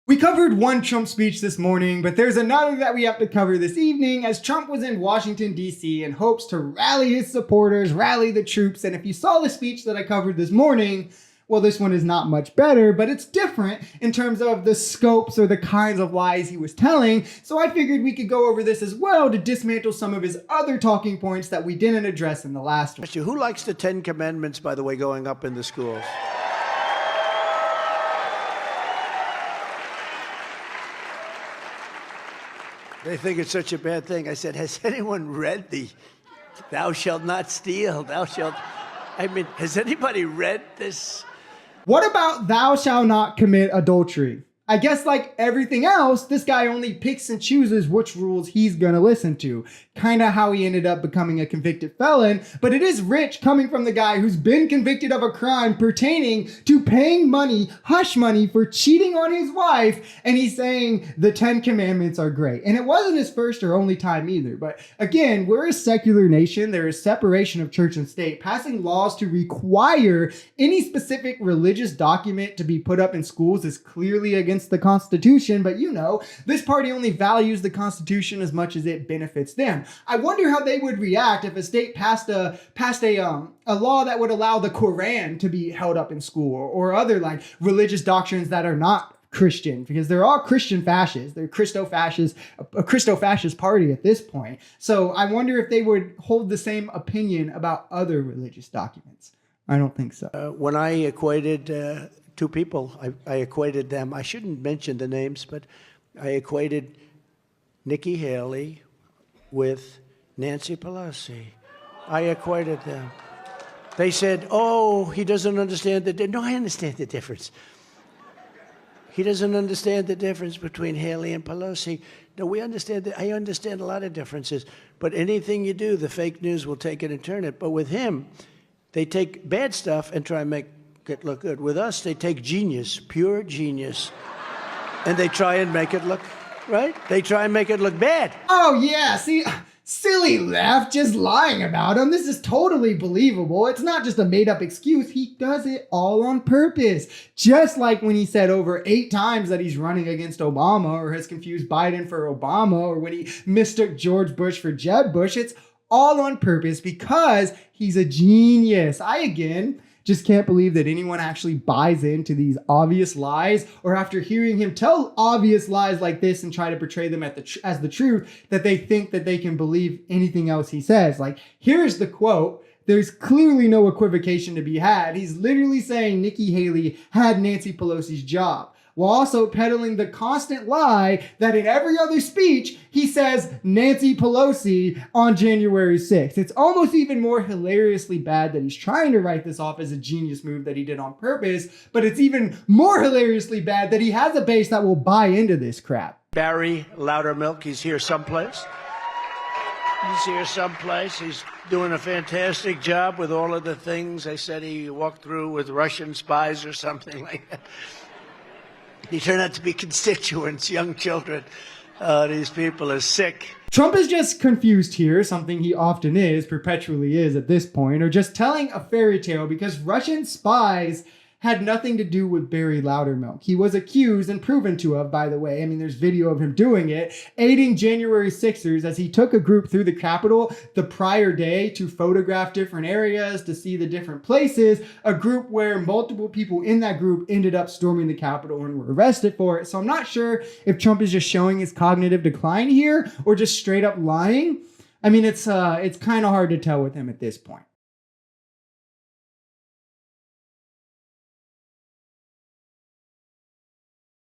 We covered one Trump speech this morning, but there's another that we have to cover this evening as Trump was in Washington, D.C. in hopes to rally his supporters, rally the troops. And if you saw the speech that I covered this morning, well, this one is not much better, but it's different in terms of the scopes or the kinds of lies he was telling. So I figured we could go over this as well to dismantle some of his other talking points that we didn't address in the last one. Who likes the 10 Commandments, by the way, going up in the schools? They think it's such a bad thing. I said, has anyone read the thou shalt not steal, has anybody read this? What about thou shalt not commit adultery? I guess like everything else, this guy only picks and chooses which rules he's gonna listen to. Kind of how he ended up becoming a convicted felon, but it is rich coming from the guy who's been convicted of a crime pertaining to paying money, hush money, for cheating on his wife, and he's saying the 10 Commandments are great. And it wasn't his first or only time either, but again, we're a secular nation. There is separation of church and state. Passing laws to require any specific religious document to be put up in schools is clearly against the Constitution, but you know, this party only values the Constitution as much as it benefits them. I wonder how they would react if a state passed a law that would allow the Quran to be held up in school or other like religious doctrines that are not Christian, because they're all Christian fascists. They're Christo-fascist, a Christo-fascist party at this point. So I wonder if they would hold the same opinion about other religious documents. I don't think so. When I equated two people, I equated them. I shouldn't mention the names, but I equated Nikki Haley with Nancy Pelosi. I equated them. They said, oh, he doesn't understand the difference. No, I understand the difference. He doesn't understand the difference between Haley and Pelosi. No, we understand that. I understand a lot of differences. But anything you do, the fake news will take it and turn it. But with him, they take bad stuff and try and make it look good. With us, they take genius, pure genius, and they try and make it look right. They try and make it look bad. Oh yeah, see, silly left, just lying about him. This is totally believable. It's not just a made-up excuse. He does it all on purpose. Just like when he said over 8 times that he's running against Obama, or has confused Biden for Obama, or when he mistook George Bush for Jeb Bush. It's all on purpose because he's a genius. I, again, just can't believe that anyone actually buys into these obvious lies, or after hearing him tell obvious lies like this and try to portray them as the truth, that they think that they can believe anything else he says. Like, here's the quote. There's clearly no equivocation to be had. He's literally saying Nikki Haley had Nancy Pelosi's job, while also peddling the constant lie that in every other speech, he says Nancy Pelosi on January 6th. It's almost even more hilariously bad that he's trying to write this off as a genius move that he did on purpose, but it's even more hilariously bad that he has a base that will buy into this crap. Barry Loudermilk, he's here someplace. He's here someplace. He's doing a fantastic job with all of the things I said he walked through with Russian spies or something like that. He turned out to be constituents, young children. These people are sick. Trump is just confused here, something he often is, perpetually is at this point, or just telling a fairy tale because Russian spies had nothing to do with Barry Loudermilk. He was accused and proven to have, by the way, I mean, there's video of him doing it, aiding January 6ers as he took a group through the Capitol the prior day to photograph different areas, to see the different places, a group where multiple people in that group ended up storming the Capitol and were arrested for it. So I'm not sure if Trump is just showing his cognitive decline here or just straight up lying. I mean, it's kind of hard to tell with him at this point.